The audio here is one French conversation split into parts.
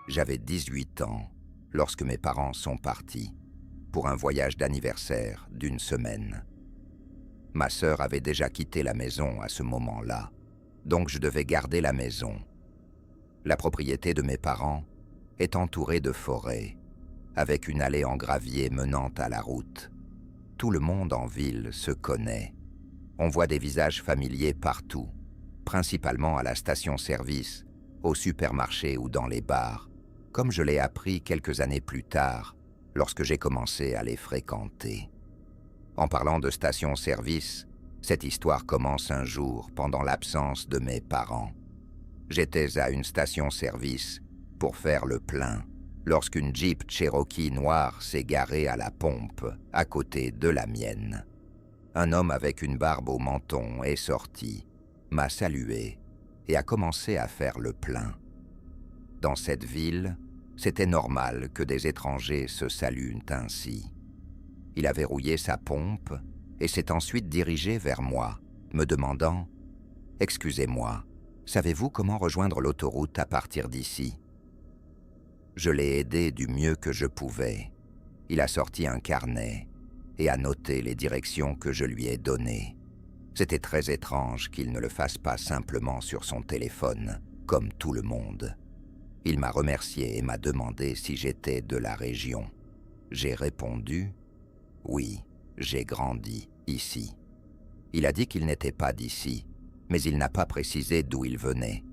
J'avais 18 ans lorsque mes parents sont partis pour un voyage d'anniversaire d'1 semaine. Ma sœur avait déjà quitté la maison à ce moment-là, donc je devais garder la maison. La propriété de mes parents est entourée de forêts, avec une allée en gravier menant à la route. Tout le monde en ville se connaît. On voit des visages familiers partout, principalement à la station-service, au supermarché ou dans les bars, comme je l'ai appris quelques années plus tard, lorsque j'ai commencé à les fréquenter. En parlant de station-service, cette histoire commence un jour pendant l'absence de mes parents. J'étais à une station-service pour faire le plein lorsqu'une Jeep Cherokee noire s'est garée à la pompe à côté de la mienne. Un homme avec une barbe au menton est sorti, m'a salué et a commencé à faire le plein. Dans cette ville, c'était normal que des étrangers se saluent ainsi. Il a verrouillé sa pompe et s'est ensuite dirigé vers moi, me demandant « Excusez-moi, savez-vous comment rejoindre l'autoroute à partir d'ici ?» Je l'ai aidé du mieux que je pouvais. Il a sorti un carnet et a noté les directions que je lui ai données. C'était très étrange qu'il ne le fasse pas simplement sur son téléphone, comme tout le monde. Il m'a remercié et m'a demandé si j'étais de la région. J'ai répondu « Oui, j'ai grandi ici ». Il a dit qu'il n'était pas d'ici, mais il n'a pas précisé d'où il venait.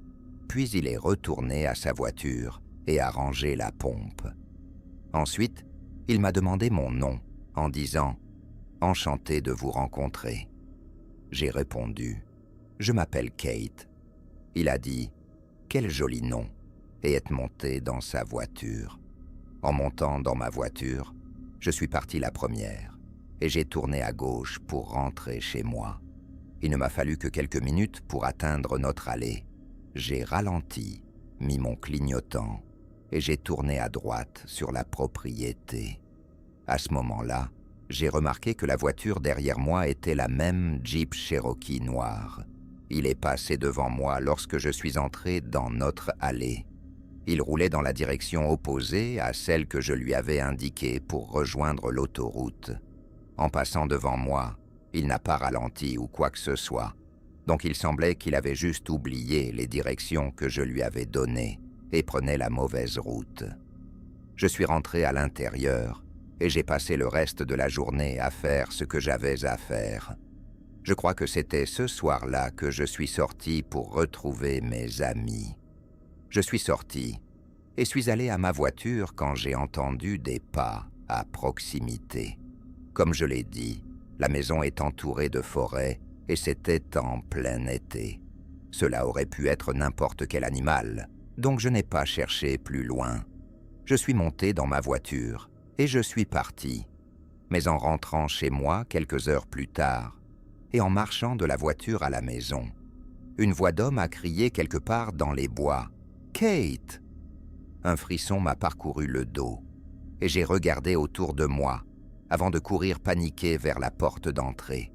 Puis il est retourné à sa voiture et a rangé la pompe. Ensuite, il m'a demandé mon nom en disant « Enchanté de vous rencontrer ». J'ai répondu « Je m'appelle Kate ». Il a dit « Quel joli nom » et est monté dans sa voiture. En montant dans ma voiture, je suis parti la première et j'ai tourné à gauche pour rentrer chez moi. Il ne m'a fallu que quelques minutes pour atteindre notre allée. J'ai ralenti, mis mon clignotant et j'ai tourné à droite sur la propriété. À ce moment-là, j'ai remarqué que la voiture derrière moi était la même Jeep Cherokee noire. Il est passé devant moi lorsque je suis entré dans notre allée. Il roulait dans la direction opposée à celle que je lui avais indiquée pour rejoindre l'autoroute. En passant devant moi, il n'a pas ralenti ou quoi que ce soit, donc il semblait qu'il avait juste oublié les directions que je lui avais données et prenait la mauvaise route. Je suis rentré à l'intérieur et j'ai passé le reste de la journée à faire ce que j'avais à faire. Je crois que c'était ce soir-là que je suis sorti pour retrouver mes amis. Je suis sorti et suis allé à ma voiture quand j'ai entendu des pas à proximité. Comme je l'ai dit, la maison est entourée de forêts et c'était en plein été. Cela aurait pu être n'importe quel animal, donc je n'ai pas cherché plus loin. Je suis monté dans ma voiture et je suis parti. Mais en rentrant chez moi quelques heures plus tard et en marchant de la voiture à la maison, une voix d'homme a crié quelque part dans les bois « Kate !» Un frisson m'a parcouru le dos et j'ai regardé autour de moi avant de courir paniqué vers la porte d'entrée.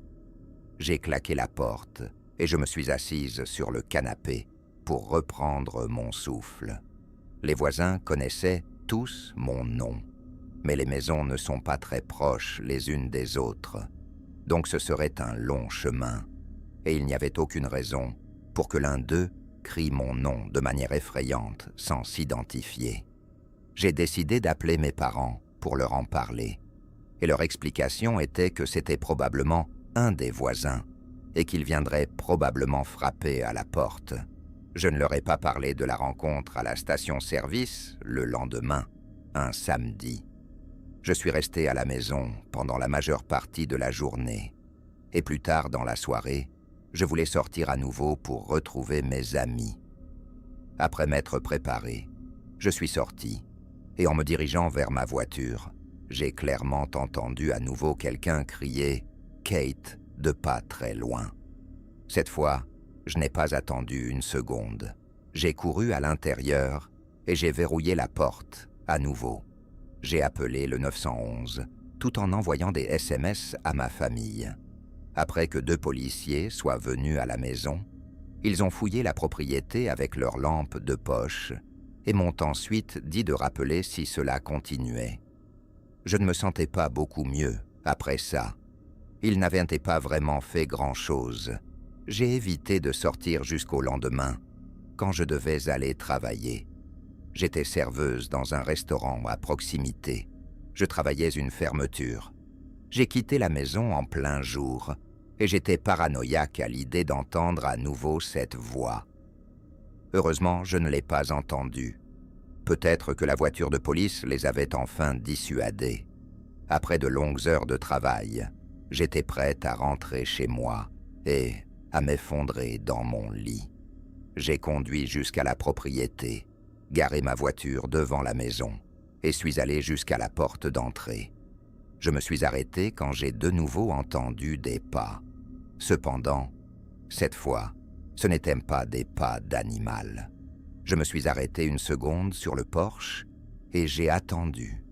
J'ai claqué la porte et je me suis assise sur le canapé pour reprendre mon souffle. Les voisins connaissaient tous mon nom, mais les maisons ne sont pas très proches les unes des autres, donc ce serait un long chemin, et il n'y avait aucune raison pour que l'un d'eux crie mon nom de manière effrayante sans s'identifier. J'ai décidé d'appeler mes parents pour leur en parler, et leur explication était que c'était probablement un des voisins et qu'il viendrait probablement frapper à la porte. Je ne leur ai pas parlé de la rencontre à la station-service le lendemain, un samedi. Je suis resté à la maison pendant la majeure partie de la journée, et plus tard dans la soirée, je voulais sortir à nouveau pour retrouver mes amis. Après m'être préparé, je suis sorti, et en me dirigeant vers ma voiture, j'ai clairement entendu à nouveau quelqu'un crier « Kate » de pas très loin. Cette fois, je n'ai pas attendu une seconde. J'ai couru à l'intérieur et j'ai verrouillé la porte à nouveau. J'ai appelé le 911 tout en envoyant des SMS à ma famille. Après que 2 policiers soient venus à la maison, ils ont fouillé la propriété avec leurs lampes de poche et m'ont ensuite dit de rappeler si cela continuait. Je ne me sentais pas beaucoup mieux après ça. Il n'avait pas vraiment fait grand-chose. J'ai évité de sortir jusqu'au lendemain, quand je devais aller travailler. J'étais serveuse dans un restaurant à proximité. Je travaillais une fermeture. J'ai quitté la maison en plein jour et j'étais paranoïaque à l'idée d'entendre à nouveau cette voix. Heureusement, je ne l'ai pas entendue. Peut-être que la voiture de police les avait enfin dissuadés. Après de longues heures de travail, j'étais prête à rentrer chez moi et à m'effondrer dans mon lit. J'ai conduit jusqu'à la propriété, garé ma voiture devant la maison et suis allé jusqu'à la porte d'entrée. Je me suis arrêté quand j'ai de nouveau entendu des pas. Cependant, cette fois, ce n'étaient pas des pas d'animal. Je me suis arrêté une seconde sur le porche et j'ai attendu.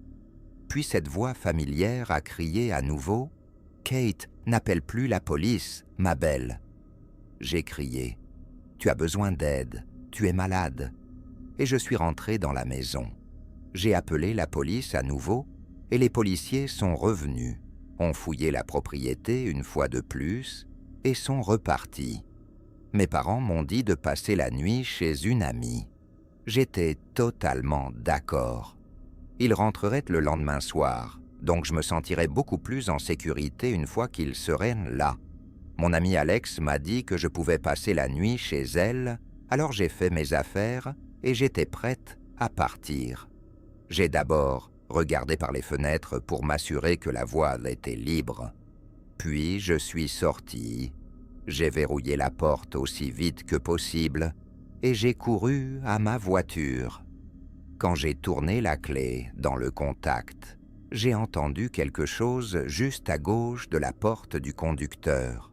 Puis cette voix familière a crié à nouveau « Kate, n'appelle plus la police, ma belle !» J'ai crié « Tu as besoin d'aide, tu es malade !» Et je suis rentré dans la maison. J'ai appelé la police à nouveau et les policiers sont revenus, ont fouillé la propriété une fois de plus et sont repartis. Mes parents m'ont dit de passer la nuit chez une amie. J'étais totalement d'accord. Ils rentreraient le lendemain soir, donc je me sentirais beaucoup plus en sécurité une fois qu'ils seraient là. Mon ami Alex m'a dit que je pouvais passer la nuit chez elle, alors j'ai fait mes affaires et j'étais prête à partir. J'ai d'abord regardé par les fenêtres pour m'assurer que la voie était libre. Puis je suis sorti, j'ai verrouillé la porte aussi vite que possible et j'ai couru à ma voiture. Quand j'ai tourné la clé dans le contact, j'ai entendu quelque chose juste à gauche de la porte du conducteur.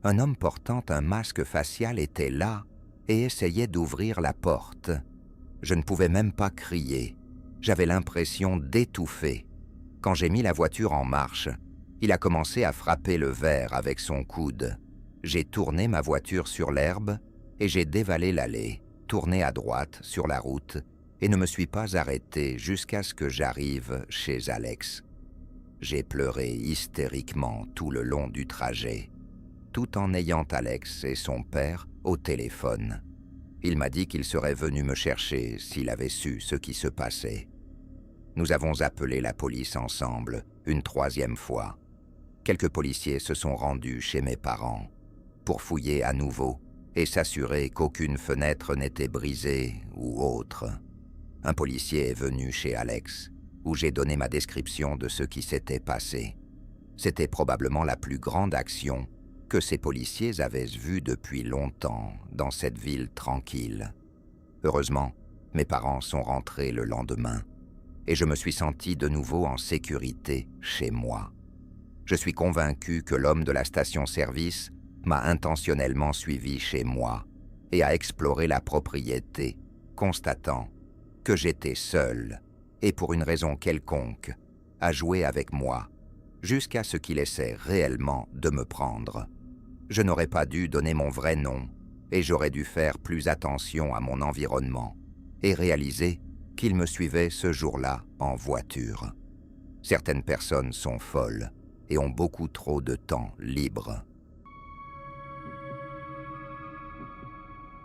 Un homme portant un masque facial était là et essayait d'ouvrir la porte. Je ne pouvais même pas crier. J'avais l'impression d'étouffer. Quand j'ai mis la voiture en marche, il a commencé à frapper le verre avec son coude. J'ai tourné ma voiture sur l'herbe et j'ai dévalé l'allée, tourné à droite sur la route et ne me suis pas arrêté jusqu'à ce que j'arrive chez Alex. J'ai pleuré hystériquement tout le long du trajet, tout en ayant Alex et son père au téléphone. Il m'a dit qu'il serait venu me chercher s'il avait su ce qui se passait. Nous avons appelé la police ensemble, une troisième fois. Quelques policiers se sont rendus chez mes parents pour fouiller à nouveau et s'assurer qu'aucune fenêtre n'était brisée ou autre. Un policier est venu chez Alex, où j'ai donné ma description de ce qui s'était passé. C'était probablement la plus grande action que ces policiers avaient vue depuis longtemps dans cette ville tranquille. Heureusement, mes parents sont rentrés le lendemain et je me suis senti de nouveau en sécurité chez moi. Je suis convaincu que l'homme de la station-service m'a intentionnellement suivi chez moi et a exploré la propriété, constatant que j'étais seul et pour une raison quelconque, à jouer avec moi, jusqu'à ce qu'il essaie réellement de me prendre. Je n'aurais pas dû donner mon vrai nom et j'aurais dû faire plus attention à mon environnement et réaliser qu'il me suivait ce jour-là en voiture. Certaines personnes sont folles et ont beaucoup trop de temps libre.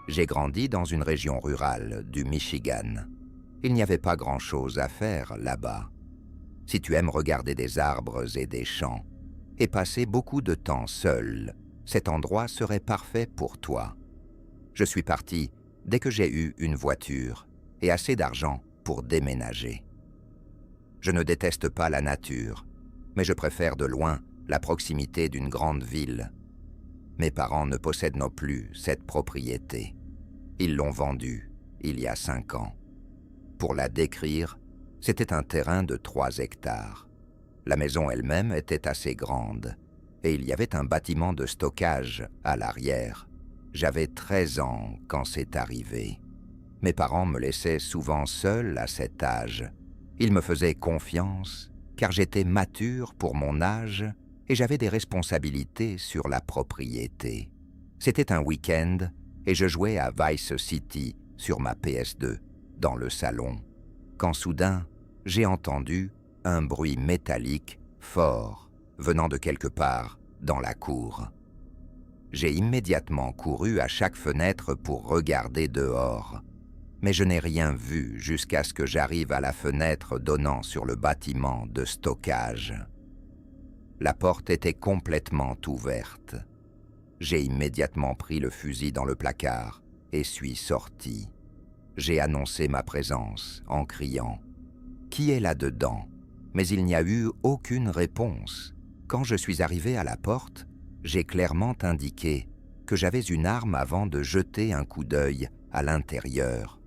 J'ai grandi dans une région rurale du Michigan. Il n'y avait pas grand-chose à faire là-bas. Si tu aimes regarder des arbres et des champs et passer beaucoup de temps seul, cet endroit serait parfait pour toi. Je suis parti dès que j'ai eu une voiture et assez d'argent pour déménager. Je ne déteste pas la nature, mais je préfère de loin la proximité d'une grande ville. Mes parents ne possèdent non plus cette propriété. Ils l'ont vendue il y a 5 ans. Pour la décrire, c'était un terrain de 3 hectares. La maison elle-même était assez grande et il y avait un bâtiment de stockage à l'arrière. J'avais 13 ans quand c'est arrivé. Mes parents me laissaient souvent seul à cet âge. Ils me faisaient confiance car j'étais mature pour mon âge et j'avais des responsabilités sur la propriété. C'était un week-end et je jouais à Vice City sur ma PS2. dans le salon, quand soudain, j'ai entendu un bruit métallique fort venant de quelque part dans la cour. J'ai immédiatement couru à chaque fenêtre pour regarder dehors, mais je n'ai rien vu jusqu'à ce que j'arrive à la fenêtre donnant sur le bâtiment de stockage. La porte était complètement ouverte. J'ai immédiatement pris le fusil dans le placard et suis sorti. J'ai annoncé ma présence en criant « Qui est là-dedans ?» Mais il n'y a eu aucune réponse. Quand je suis arrivé à la porte, j'ai clairement indiqué que j'avais une arme avant de jeter un coup d'œil à l'intérieur.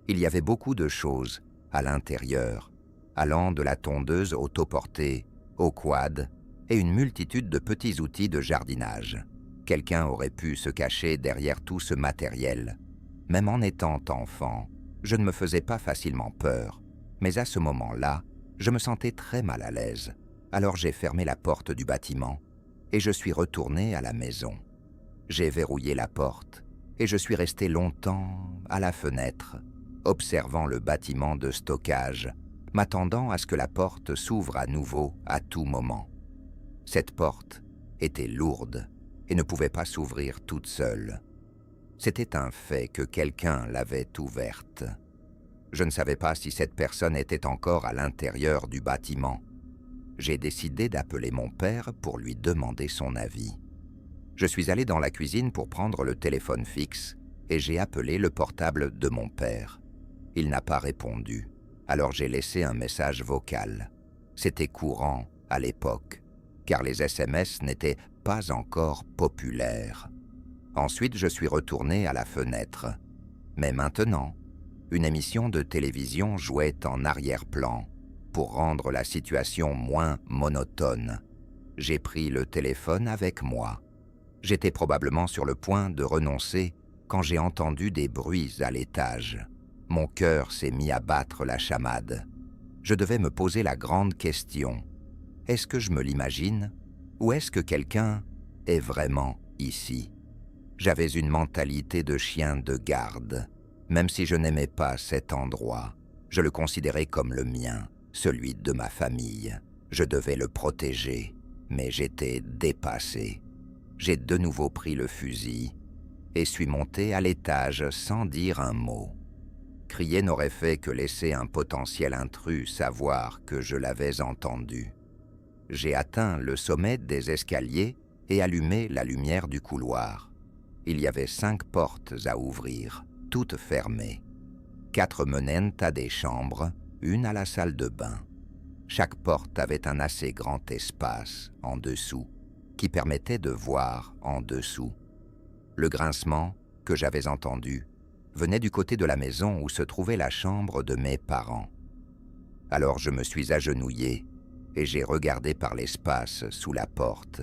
Il y avait beaucoup de choses à l'intérieur, allant de la tondeuse autoportée au quad et une multitude de petits outils de jardinage. Quelqu'un aurait pu se cacher derrière tout ce matériel. Même en étant enfant, je ne me faisais pas facilement peur, mais à ce moment-là, je me sentais très mal à l'aise. Alors j'ai fermé la porte du bâtiment et je suis retourné à la maison. J'ai verrouillé la porte et je suis resté longtemps à la fenêtre, observant le bâtiment de stockage, m'attendant à ce que la porte s'ouvre à nouveau à tout moment. Cette porte était lourde et ne pouvait pas s'ouvrir toute seule. C'était un fait que quelqu'un l'avait ouverte. Je ne savais pas si cette personne était encore à l'intérieur du bâtiment. J'ai décidé d'appeler mon père pour lui demander son avis. Je suis allé dans la cuisine pour prendre le téléphone fixe et j'ai appelé le portable de mon père. Il n'a pas répondu, alors j'ai laissé un message vocal. C'était courant à l'époque, car les SMS n'étaient pas encore populaires. Ensuite, je suis retourné à la fenêtre. Mais maintenant, une émission de télévision jouait en arrière-plan pour rendre la situation moins monotone. J'ai pris le téléphone avec moi. J'étais probablement sur le point de renoncer quand j'ai entendu des bruits à l'étage. Mon cœur s'est mis à battre la chamade. Je devais me poser la grande question. Est-ce que je me l'imagine ou est-ce que quelqu'un est vraiment ici? J'avais une mentalité de chien de garde. Même si je n'aimais pas cet endroit, je le considérais comme le mien, celui de ma famille. Je devais le protéger, mais j'étais dépassé. J'ai de nouveau pris le fusil et suis monté à l'étage sans dire un mot. Crier n'aurait fait que laisser un potentiel intrus savoir que je l'avais entendu. J'ai atteint le sommet des escaliers et allumé la lumière du couloir. Il y avait 5 portes à ouvrir, toutes fermées. 4 menaient à des chambres, une à la salle de bain. Chaque porte avait un assez grand espace en dessous, qui permettait de voir en dessous. Le grincement que j'avais entendu venait du côté de la maison où se trouvait la chambre de mes parents. Alors je me suis agenouillé et j'ai regardé par l'espace sous la porte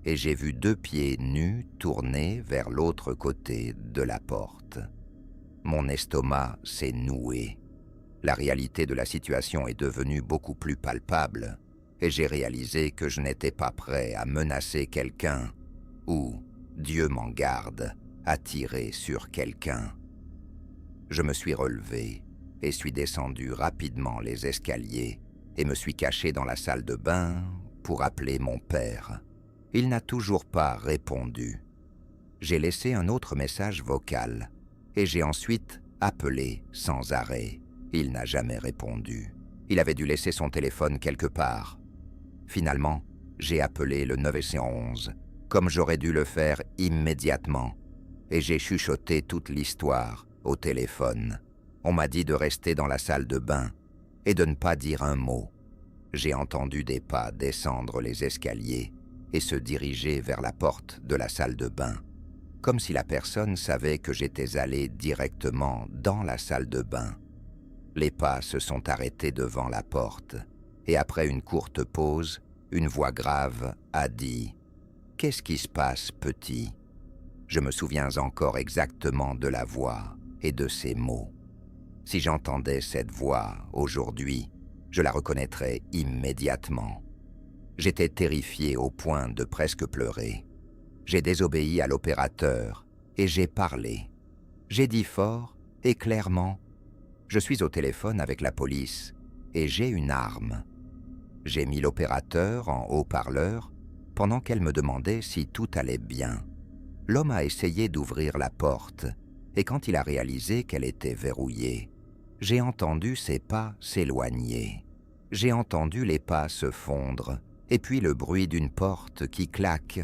et j'ai vu 2 pieds nus tournés vers l'autre côté de la porte. Mon estomac s'est noué. La réalité de la situation est devenue beaucoup plus palpable et j'ai réalisé que je n'étais pas prêt à menacer quelqu'un ou, Dieu m'en garde, à tirer sur quelqu'un. Je me suis relevé et suis descendu rapidement les escaliers et me suis caché dans la salle de bain pour appeler mon père. Il n'a toujours pas répondu. J'ai laissé un autre message vocal et j'ai ensuite appelé sans arrêt. Il n'a jamais répondu. Il avait dû laisser son téléphone quelque part. Finalement, j'ai appelé le 911, comme j'aurais dû le faire immédiatement, et j'ai chuchoté toute l'histoire au téléphone. On m'a dit de rester dans la salle de bain et de ne pas dire un mot. J'ai entendu des pas descendre les escaliers et se diriger vers la porte de la salle de bain, comme si la personne savait que j'étais allé directement dans la salle de bain. Les pas se sont arrêtés devant la porte, et après une courte pause, une voix grave a dit « Qu'est-ce qui se passe, petit ?» Je me souviens encore exactement de la voix et de ces mots. Si j'entendais cette voix aujourd'hui, je la reconnaîtrais immédiatement. J'étais terrifié au point de presque pleurer. J'ai désobéi à l'opérateur et j'ai parlé. J'ai dit fort et clairement Je suis au téléphone avec la police et j'ai une arme. J'ai mis l'opérateur en haut-parleur pendant qu'elle me demandait si tout allait bien. L'homme a essayé d'ouvrir la porte et quand il a réalisé qu'elle était verrouillée, j'ai entendu ses pas s'éloigner. J'ai entendu les pas se fondre et puis le bruit d'une porte qui claque.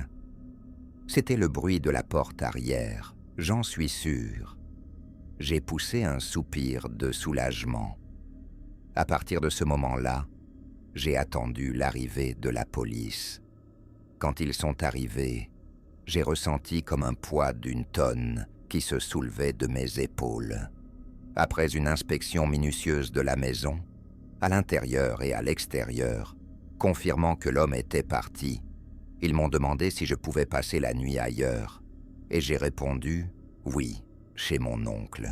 C'était le bruit de la porte arrière, j'en suis sûr. J'ai poussé un soupir de soulagement. À partir de ce moment-là, j'ai attendu l'arrivée de la police. Quand ils sont arrivés, j'ai ressenti comme un poids d'une tonne qui se soulevait de mes épaules. Après une inspection minutieuse de la maison, à l'intérieur et à l'extérieur, confirmant que l'homme était parti, ils m'ont demandé si je pouvais passer la nuit ailleurs, et j'ai répondu « oui ». Chez mon oncle.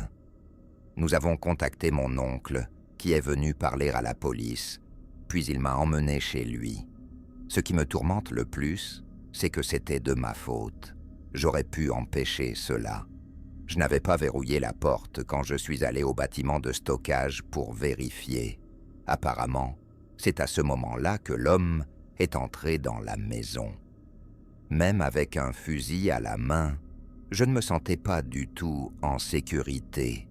Nous avons contacté mon oncle, qui est venu parler à la police, puis il m'a emmené chez lui. Ce qui me tourmente le plus, c'est que c'était de ma faute. J'aurais pu empêcher cela. Je n'avais pas verrouillé la porte quand je suis allé au bâtiment de stockage pour vérifier. Apparemment, c'est à ce moment-là que l'homme est entré dans la maison. Même avec un fusil à la main, je ne me sentais pas du tout en sécurité.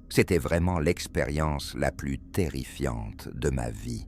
C'était vraiment l'expérience la plus terrifiante de ma vie.